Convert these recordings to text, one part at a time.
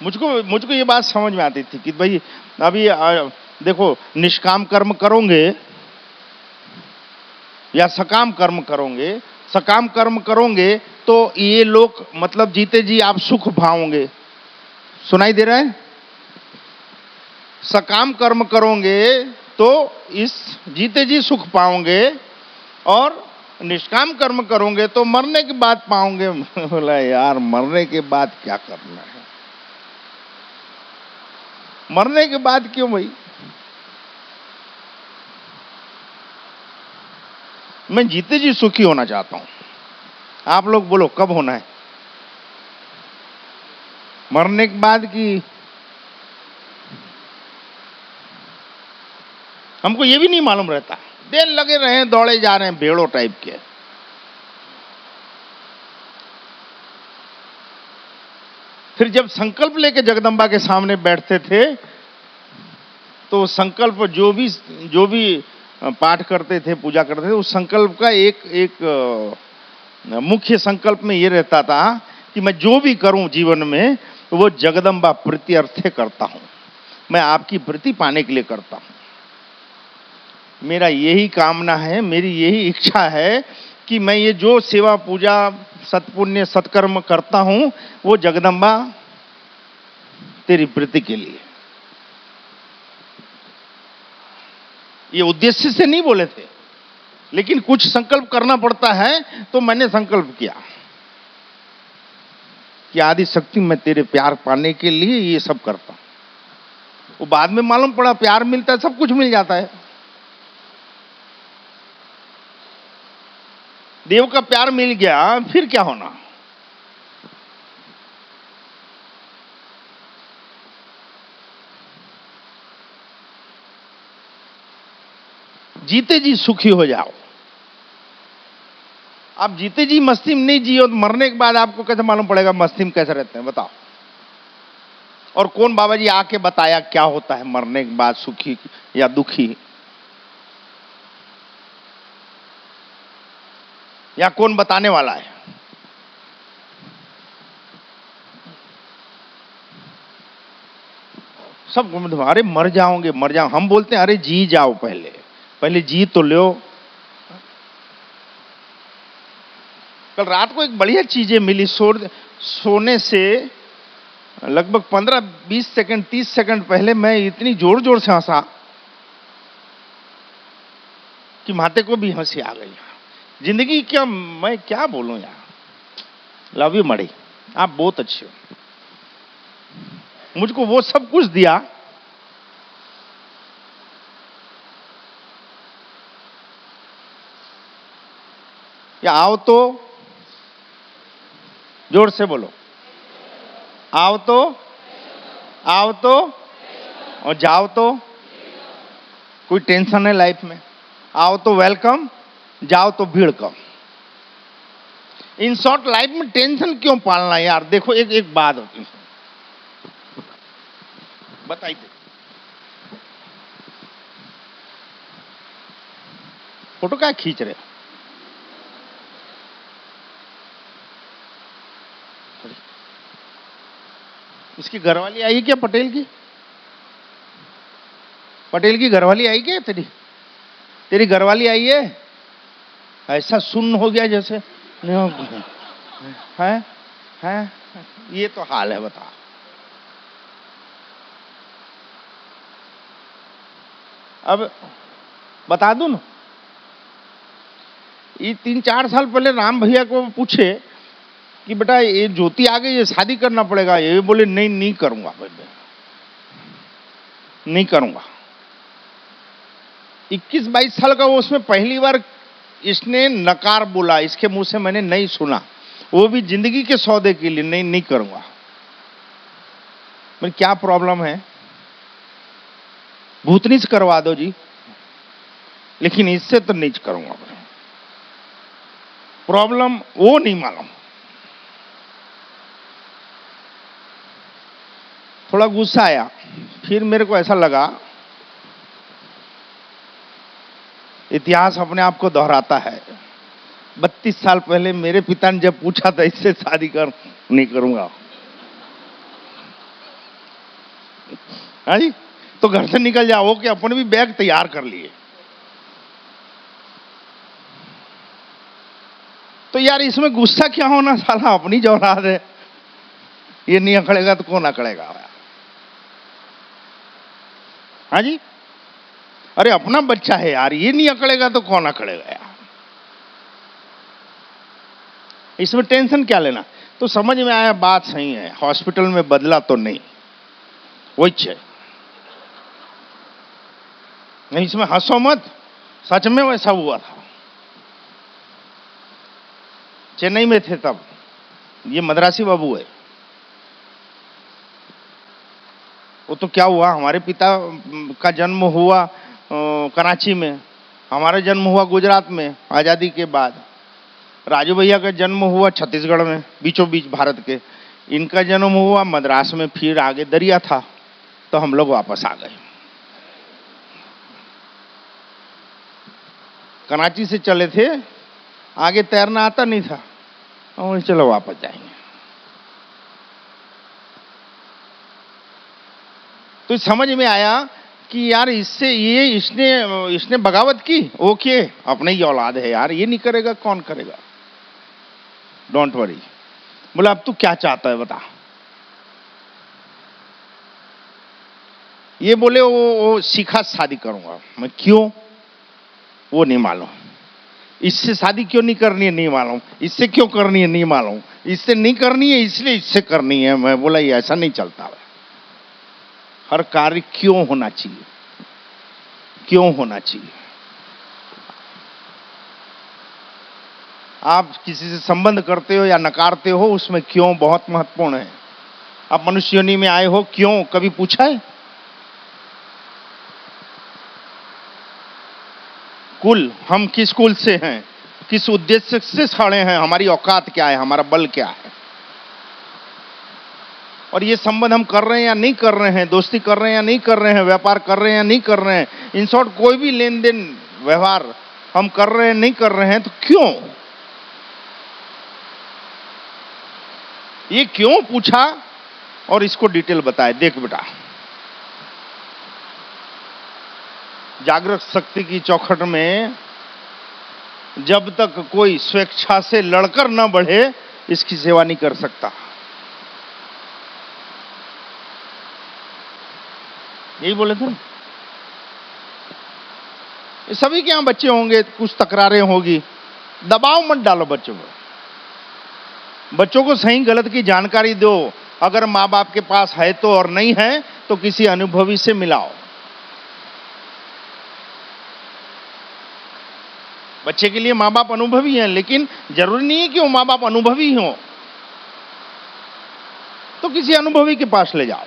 मुझको मुझको ये बात समझ में आती थी कि भाई अभी देखो, निष्काम कर्म करोगे या सकाम कर्म करोगे, सकाम कर्म करोगे तो ये लोग मतलब जीते जी आप सुख पाओगे। सुनाई दे रहा है? सकाम कर्म करोगे तो इस जीते जी सुख पाओगे, और निष्काम कर्म करोगे तो मरने के बाद पाओगे। बोला यार मरने के बाद क्या करना है, मरने के बाद क्यों भाई? मैं जीते जी सुखी होना चाहता हूं। आप लोग बोलो कब होना है, मरने के बाद की? हमको ये भी नहीं मालूम रहता, दिन लगे रहे दौड़े जा रहे हैं भेड़ों टाइप के। फिर जब संकल्प लेके जगदम्बा के सामने बैठते थे तो संकल्प जो भी पाठ करते थे, पूजा करते थे, उस संकल्प का एक मुख्य संकल्प में ये रहता था कि मैं जो भी करूं जीवन में वो जगदम्बा प्रीति अर्थे करता हूं, मैं आपकी प्रीति पाने के लिए करता हूं। मेरा यही कामना है, मेरी यही इच्छा है कि मैं ये जो सेवा पूजा सत्पुण्य सत्कर्म करता हूं वो जगदम्बा तेरी प्रीति के लिए। ये उद्देश्य से नहीं बोले थे, लेकिन कुछ संकल्प करना पड़ता है, तो मैंने संकल्प किया कि आदि शक्ति मैं तेरे प्यार पाने के लिए ये सब करता हूं। वो बाद में मालूम पड़ा प्यार मिलता है, सब कुछ मिल जाता है। देव का प्यार मिल गया, फिर क्या होना? जीते जी सुखी हो जाओ। आप जीते जी मस्ती में नहीं जियो तो मरने के बाद आपको कैसे मालूम पड़ेगा मस्ती में कैसे रहते हैं, बताओ? और कौन बाबा जी आके बताया क्या होता है मरने के बाद, सुखी या दुखी? या कौन बताने वाला है? सब अरे मर जाओगे, मर जाओ। हम बोलते हैं अरे जी जाओ, पहले जी तो लो। कल रात को एक बढ़िया चीजें मिली, सोने से लगभग 15-20 सेकंड 30 सेकंड पहले मैं इतनी जोर जोर से हंसा कि माते को भी हंसी आ गई। जिंदगी क्या, मैं क्या बोलूं यार। लव यू मड़ी, आप बहुत अच्छे हो। मुझको वो सब कुछ दिया, या आओ तो जोर से बोलो, आओ तो, आओ तो, और जाओ तो। कोई टेंशन है लाइफ में, आओ तो वेलकम, जाओ तो भीड़ कम। इन शॉर्ट लाइफ में टेंशन क्यों पालना यार? देखो एक बात होती है, बताइए। फोटो क्या खींच रहे हो? इसकी घरवाली आई क्या पटेल की? पटेल की घरवाली आई क्या? तेरी घरवाली आई है? ऐसा सुन्न हो गया जैसे है। ये तो हाल है, बता। अब बता दूं ना, ये 3-4 साल पहले राम भैया को पूछे कि बेटा ये ज्योति आ गई, ये शादी करना पड़ेगा। ये बोले नहीं करूंगा, नहीं करूंगा। 21-22 साल का वो, उसमें पहली बार इसने नकार बोला, इसके मुंह से मैंने नहीं सुना, वो भी जिंदगी के सौदे के लिए। नहीं करूंगा। मैं क्या प्रॉब्लम है? भूतनी से करवा दो जी, लेकिन इससे तो नहीं करूंगा। प्रॉब्लम वो नहीं मालूम। थोड़ा गुस्सा आया, फिर मेरे को ऐसा लगा इतिहास अपने आप को दोहराता है। 32 साल पहले मेरे पिता ने जब पूछा था इससे शादी कर, नहीं करूंगा। हाँ जी, तो घर से निकल जाओ कि अपन भी बैग तैयार कर लिए। तो यार इसमें गुस्सा क्या होना, साला अपनी जो औलाद है, ये नहीं अकड़ेगा तो कौन अकड़ेगा? हाँ जी, अरे अपना बच्चा है यार, ये नहीं अकड़ेगा तो कौन अकड़ेगा यार? इसमें टेंशन क्या लेना? तो समझ में आया, बात सही है, हॉस्पिटल में बदला तो नहीं, वही है नहीं, इसमें हंसो मत, सच में वैसा हुआ था। चेन्नई में थे तब, ये मद्रासी बाबू है। वो तो क्या हुआ, हमारे पिता का जन्म हुआ कराची में, हमारा जन्म हुआ गुजरात में आजादी के बाद। राजू भैया का जन्म हुआ छत्तीसगढ़ में, बीचों बीच भारत के। इनका जन्म हुआ मद्रास में, फिर आगे दरिया था तो हम लोग वापस आ गए। कराची से चले थे, आगे तैरना आता नहीं था, और चलो वापस जाएंगे। तो समझ में आया कि यार इससे इसने बगावत की, ओके अपने ही औलाद है यार, ये नहीं करेगा कौन करेगा, डोंट वरी। बोला अब तू क्या चाहता है बता। ये बोले वो सीखा शादी करूंगा मैं। क्यों? वो नहीं मालूम। इससे शादी क्यों नहीं करनी है? नहीं मालूम। इससे क्यों करनी है? नहीं मालूम। इससे नहीं करनी है इसलिए इससे करनी है। मैं बोला ये ऐसा नहीं चलता है। हर कार्य क्यों होना चाहिए, क्यों होना चाहिए। आप किसी से संबंध करते हो या नकारते हो, उसमें क्यों बहुत महत्वपूर्ण है। आप मनुष्य योनि में आए हो, क्यों कभी पूछा है? कुल, हम किस कुल से हैं, किस उद्देश्य से खड़े हैं, हमारी औकात क्या है, हमारा बल क्या है, और ये संबंध हम कर रहे हैं या नहीं कर रहे हैं, दोस्ती कर रहे हैं या नहीं कर रहे हैं, व्यापार कर रहे हैं या नहीं कर रहे हैं, इन शॉर्ट कोई भी लेन देन व्यवहार हम कर रहे हैं नहीं कर रहे हैं, तो क्यों? ये क्यों पूछा और इसको डिटेल बताए। देख बेटा, जागृत शक्ति की चौखट में जब तक कोई स्वेच्छा से लड़कर न बढ़े, इसकी सेवा नहीं कर सकता। यही बोले थे ना। सभी के यहां बच्चे होंगे, कुछ तकरारें होगी, दबाव मत डालो बच्चों पर। बच्चों को सही गलत की जानकारी दो। अगर माँ बाप के पास है तो, और नहीं है तो किसी अनुभवी से मिलाओ। बच्चे के लिए माँ बाप अनुभवी हैं, लेकिन जरूरी नहीं है कि वो माँ बाप अनुभवी हो, तो किसी अनुभवी के पास ले जाओ।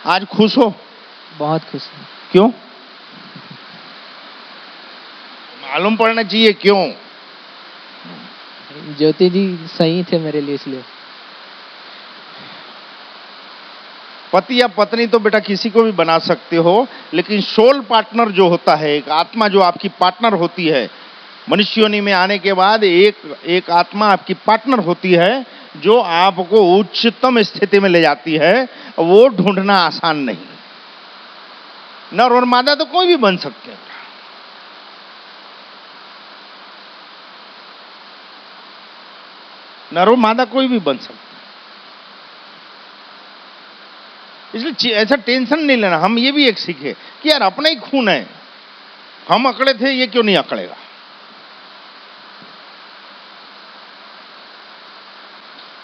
आज खुश हो? बहुत खुश हूँ। क्यों? मालूम पड़ना चाहिए क्यों। ज्योति जी सही थे मेरे लिए, इसलिए। पति या पत्नी तो बेटा किसी को भी बना सकते हो, लेकिन सोल पार्टनर जो होता है, एक आत्मा जो आपकी पार्टनर होती है, मनुष्य योनि में आने के बाद एक आत्मा आपकी पार्टनर होती है, जो आपको उच्चतम स्थिति में ले जाती है। वो ढूंढना आसान नहीं। नर और मादा तो कोई भी बन सकते हैं। नर और मादा कोई भी बन सकता है, इसलिए ऐसा टेंशन नहीं लेना। हम ये भी एक सीखे कि यार अपना ही खून है, हम अकड़े थे, ये क्यों नहीं अकड़ेगा।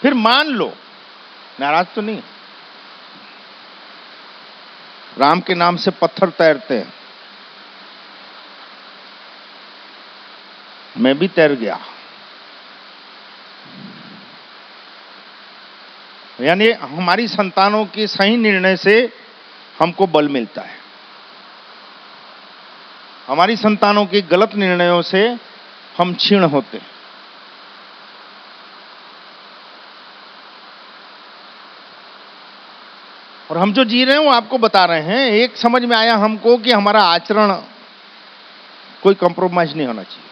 फिर मान लो, नाराज तो नहीं। राम के नाम से पत्थर तैरते हैं, मैं भी तैर गया। यानी हमारी संतानों के सही निर्णय से हमको बल मिलता है, हमारी संतानों के गलत निर्णयों से हम क्षीण होते हैं। और हम जो जी रहे हैं वो आपको बता रहे हैं। एक समझ में आया हमको कि हमारा आचरण कोई कंप्रोमाइज नहीं होना चाहिए।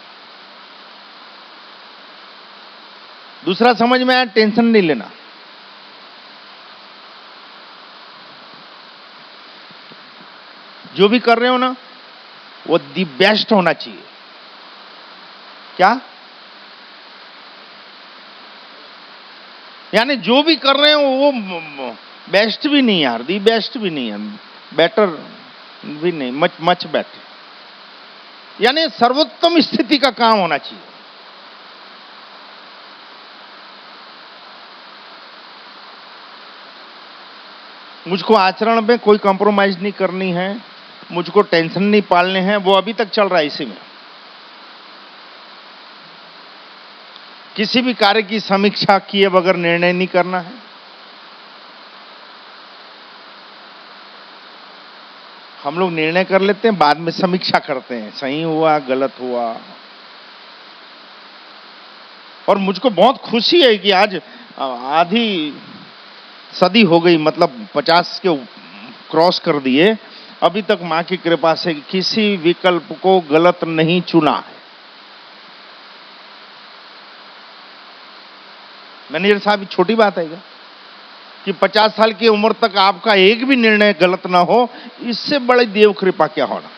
दूसरा समझ में आया, टेंशन नहीं लेना। जो भी कर रहे हो ना वो दी बेस्ट होना चाहिए। क्या? यानी जो भी कर रहे हो वो बेस्ट भी नहीं यार, दी बेस्ट भी नहीं है, बेटर भी नहीं, मच मच बेटर। यानी सर्वोत्तम स्थिति का काम होना चाहिए। मुझको आचरण में कोई कॉम्प्रोमाइज नहीं करनी है, मुझको टेंशन नहीं पालने हैं, वो अभी तक चल रहा है इसी में। किसी भी कार्य की समीक्षा किए बगैर निर्णय नहीं करना है। हम लोग निर्णय कर लेते हैं, बाद में समीक्षा करते हैं, सही हुआ गलत हुआ। और मुझको बहुत खुशी है कि आज आधी सदी हो गई, मतलब 50 के क्रॉस कर दिए, अभी तक मां की कृपा से किसी विकल्प को गलत नहीं चुना है। मैनेजर साहब छोटी बात है क्या कि 50 साल की उम्र तक आपका एक भी निर्णय गलत ना हो? इससे बड़ी देव कृपा क्या होना।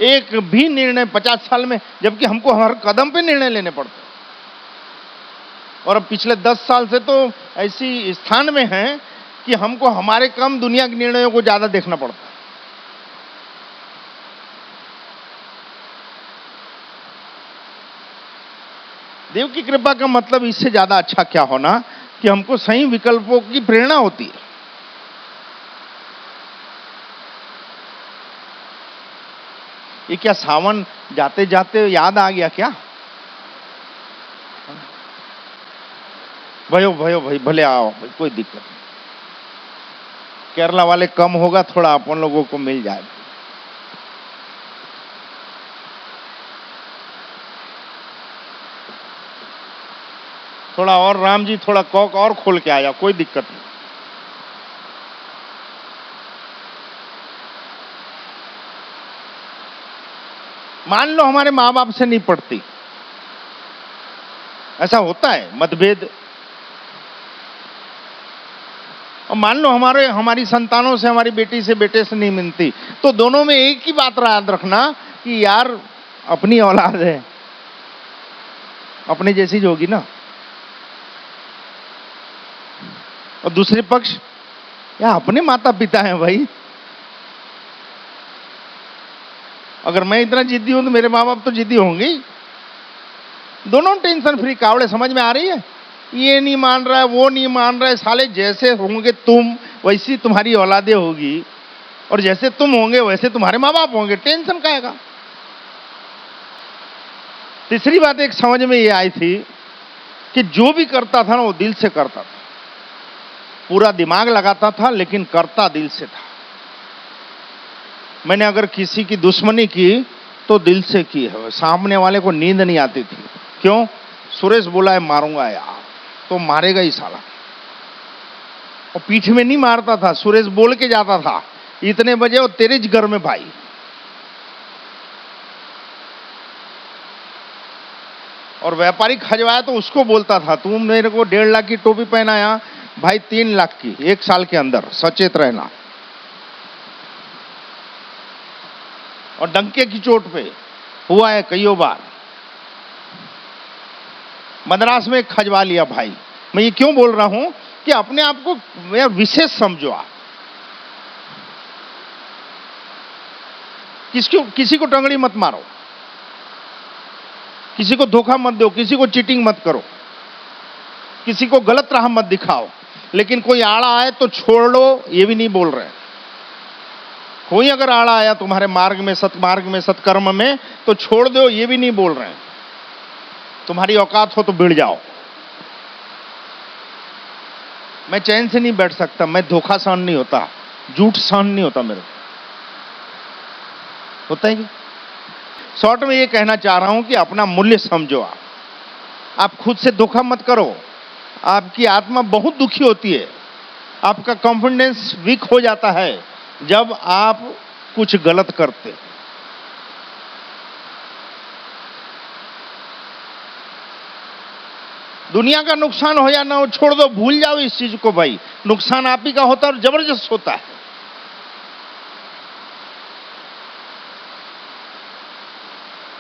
एक भी निर्णय 50 साल में, जबकि हमको हर कदम पे निर्णय लेने पड़ते हैं। और अब पिछले 10 साल से तो ऐसी स्थान में हैं कि हमको हमारे कम दुनिया के निर्णयों को ज्यादा देखना पड़ता है। देव की कृपा का मतलब इससे ज्यादा अच्छा क्या होना कि हमको सही विकल्पों की प्रेरणा होती है। ये क्या सावन जाते जाते याद आ गया क्या? भयो भयो भाई, भले आओ भाई, कोई दिक्कत नहीं। केरला वाले कम होगा थोड़ा, अपन लोगों को मिल जाए। थोड़ा और राम जी, थोड़ा कॉक और खोल के आ जाओ, कोई दिक्कत नहीं। मान लो हमारे माँ बाप से नहीं पड़ती, ऐसा होता है मतभेद। और मान लो हमारी संतानों से, हमारी बेटी से, बेटे से नहीं मिलती, तो दोनों में एक ही बात याद रखना कि यार अपनी औलाद है, अपने जैसी जो होगी ना। और दूसरे पक्ष या अपने माता पिता हैं भाई। अगर मैं इतना जिद्दी हूं तो मेरे माँ बाप तो जिद्दी होंगे ही। दोनों टेंशन फ्री कावड़े, समझ में आ रही है? ये नहीं मान रहा है, वो नहीं मान रहा है, साले जैसे होंगे तुम वैसी तुम्हारी औलादे होगी, और जैसे तुम होंगे वैसे तुम्हारे माँ बाप होंगे, टेंशन का आएगा। तीसरी बात एक समझ में ये आई थी कि जो भी करता था ना वो दिल से करता था, पूरा दिमाग लगाता था, लेकिन करता दिल से था। मैंने अगर किसी की दुश्मनी की तो दिल से की है। सामने वाले को नींद नहीं आती थी। क्यों? सुरेश बोला है मारूंगा यार, तो मारेगा ही साला। और पीठ में नहीं मारता था, सुरेश बोल के जाता था इतने बजे और तेरे घर में भाई। और व्यापारी खजवाया तो उसको बोलता था तुम मेरे को 1.5 लाख की टोपी पहनाया भाई, 3 लाख की 1 साल के अंदर, सचेत रहना। और डंके की चोट पे हुआ है कईयों बार। मद्रास में खजवा लिया भाई। मैं ये क्यों बोल रहा हूं कि अपने आप को विशेष समझो आप। किसी को टंगड़ी मत मारो, किसी को धोखा मत दो, किसी को चीटिंग मत करो, किसी को गलत राह मत दिखाओ। लेकिन कोई आड़ा आए तो छोड़ लो, ये भी नहीं बोल रहे। कोई अगर आड़ा आया तुम्हारे मार्ग में, सत्मार्ग में, सत्कर्म में, तो छोड़ दो, ये भी नहीं बोल रहे। तुम्हारी औकात हो तो भिड़ जाओ। मैं चैन से नहीं बैठ सकता, मैं धोखा सहन नहीं होता, झूठ सहन नहीं होता मेरे। होता है कि? शॉर्ट में ये कहना चाह रहा हूं कि अपना मूल्य समझो आप खुद से धोखा मत करो। आपकी आत्मा बहुत दुखी होती है, आपका कॉन्फिडेंस वीक हो जाता है जब आप कुछ गलत करते। दुनिया का नुकसान हो या ना हो, छोड़ दो, भूल जाओ इस चीज को भाई। नुकसान आप ही का होता है और जबरदस्त होता है।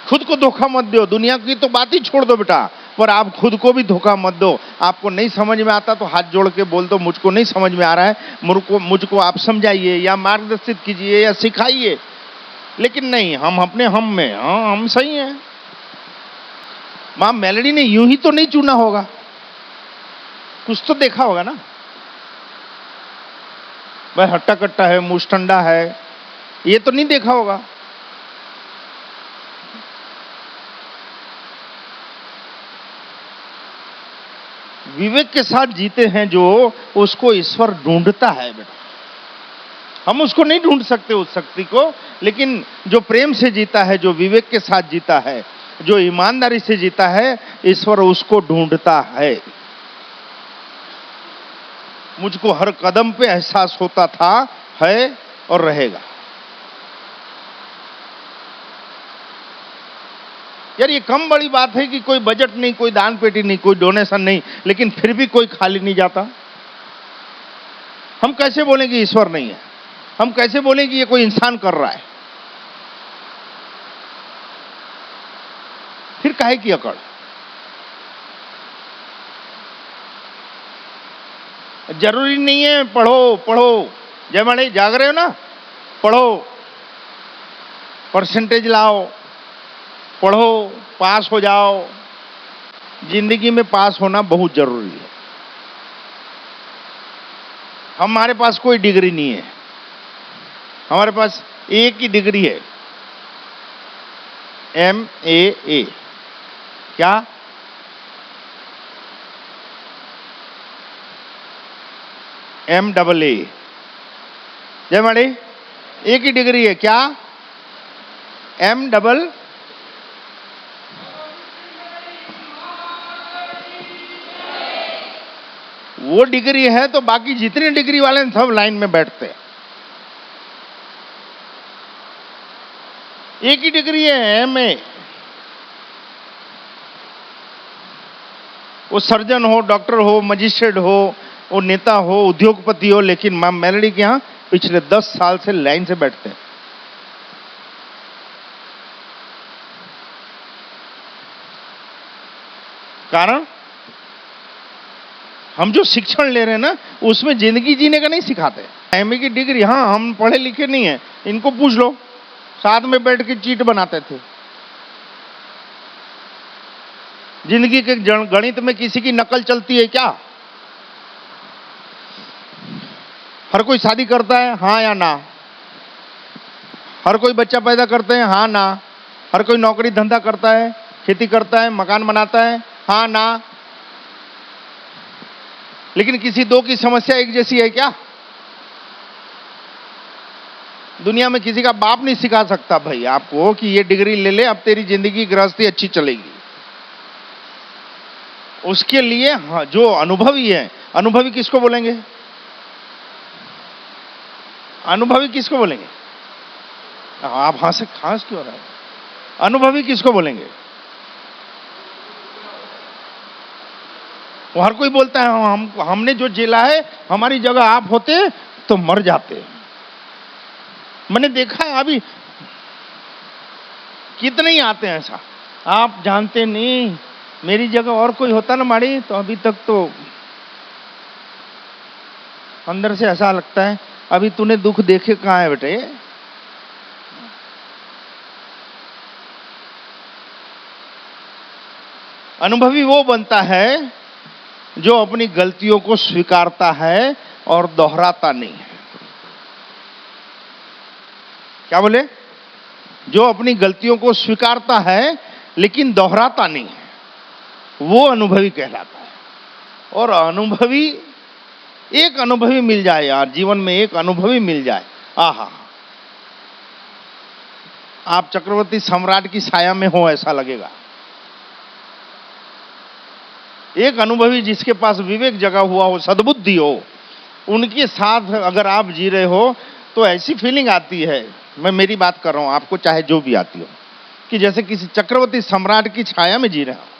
खुद को धोखा मत दो, दुनिया की तो बात ही छोड़ दो बेटा, पर आप खुद को भी धोखा मत दो। आपको नहीं समझ में आता तो हाथ जोड़ के बोल दो, मुझको नहीं समझ में आ रहा है, मुझको आप समझाइए या मार्गदर्शित कीजिए या सिखाइए। लेकिन नहीं, हम अपने हम में, हाँ हम सही हैं। मां मेलोडी ने यूं ही तो नहीं चुना होगा, कुछ तो देखा होगा ना। वह हट्टा कट्टा है, मुस्टंडा है, ये तो नहीं देखा होगा। विवेक के साथ जीते हैं जो, उसको ईश्वर ढूंढता है बेटा। हम उसको नहीं ढूंढ सकते उस शक्ति को, लेकिन जो प्रेम से जीता है, जो विवेक के साथ जीता है, जो ईमानदारी से जीता है, ईश्वर उसको ढूंढता है। मुझको हर कदम पे एहसास होता था, है और रहेगा। यार ये कम बड़ी बात है कि कोई बजट नहीं, कोई दान पेटी नहीं, कोई डोनेशन नहीं, लेकिन फिर भी कोई खाली नहीं जाता। हम कैसे बोलें कि ईश्वर नहीं है? हम कैसे बोलें कि ये कोई इंसान कर रहा है? फिर काहे की अकड़? जरूरी नहीं है पढ़ो पढ़ो, जय माड़ी जाग रहे हो ना, पढ़ो, परसेंटेज लाओ, पढ़ो, पास हो जाओ। जिंदगी में पास होना बहुत जरूरी है। हमारे पास कोई डिग्री नहीं है, हमारे पास एक ही डिग्री है, MAA। क्या? MAA। जय माड़ी, एक ही डिग्री है, क्या? M वो डिग्री है तो बाकी जितने डिग्री वाले हैं सब लाइन में बैठते हैं। एक ही डिग्री है, MA। वो सर्जन हो, डॉक्टर हो, मजिस्ट्रेट हो, वो नेता हो, उद्योगपति हो, लेकिन मां मेलोडी के यहां पिछले 10 साल से लाइन से बैठते हैं। कारण हम जो शिक्षण ले रहे हैं ना, उसमें जिंदगी जीने का नहीं सिखाते। MA की डिग्री, हाँ हम पढ़े लिखे नहीं है, इनको पूछ लो, साथ में बैठ के चीट बनाते थे। जिंदगी के गणित में किसी की नकल चलती है क्या? हर कोई शादी करता है, हाँ या ना? हर कोई बच्चा पैदा करते हैं, हाँ ना? हर कोई नौकरी धंधा करता है, खेती करता है, मकान बनाता है, हाँ ना? लेकिन किसी दो की समस्या एक जैसी है क्या? दुनिया में किसी का बाप नहीं सिखा सकता भाई आपको कि ये डिग्री ले ले, अब तेरी जिंदगी गृहस्थी अच्छी चलेगी। उसके लिए जो अनुभवी है, अनुभवी किसको बोलेंगे? अनुभवी किसको बोलेंगे? आप हंस क्यों रहे हैं? अनुभवी किसको बोलेंगे? वो हर कोई बोलता है हमने जो झेला है, हमारी जगह आप होते तो मर जाते। मैंने देखा है अभी कितने ही आते हैं ऐसा, आप जानते नहीं, मेरी जगह और कोई होता ना माड़ी तो अभी तक तो। अंदर से ऐसा लगता है अभी तूने दुख देखे कहां है बेटे? अनुभवी वो बनता है जो अपनी गलतियों को स्वीकारता है और दोहराता नहीं है। क्या बोले? जो अपनी गलतियों को स्वीकारता है लेकिन दोहराता नहीं है, वो अनुभवी कहलाता है। और अनुभवी, एक अनुभवी मिल जाए यार, जीवन में एक अनुभवी मिल जाए, आहा, आप चक्रवर्ती सम्राट की छाया में हो ऐसा लगेगा। एक अनुभवी जिसके पास विवेक जगा हुआ हो, सद्बुद्धि हो, उनके साथ अगर आप जी रहे हो तो ऐसी फीलिंग आती है, मैं मेरी बात कर रहा हूं, आपको चाहे जो भी आती हो, कि जैसे किसी चक्रवर्ती सम्राट की छाया में जी रहे हो।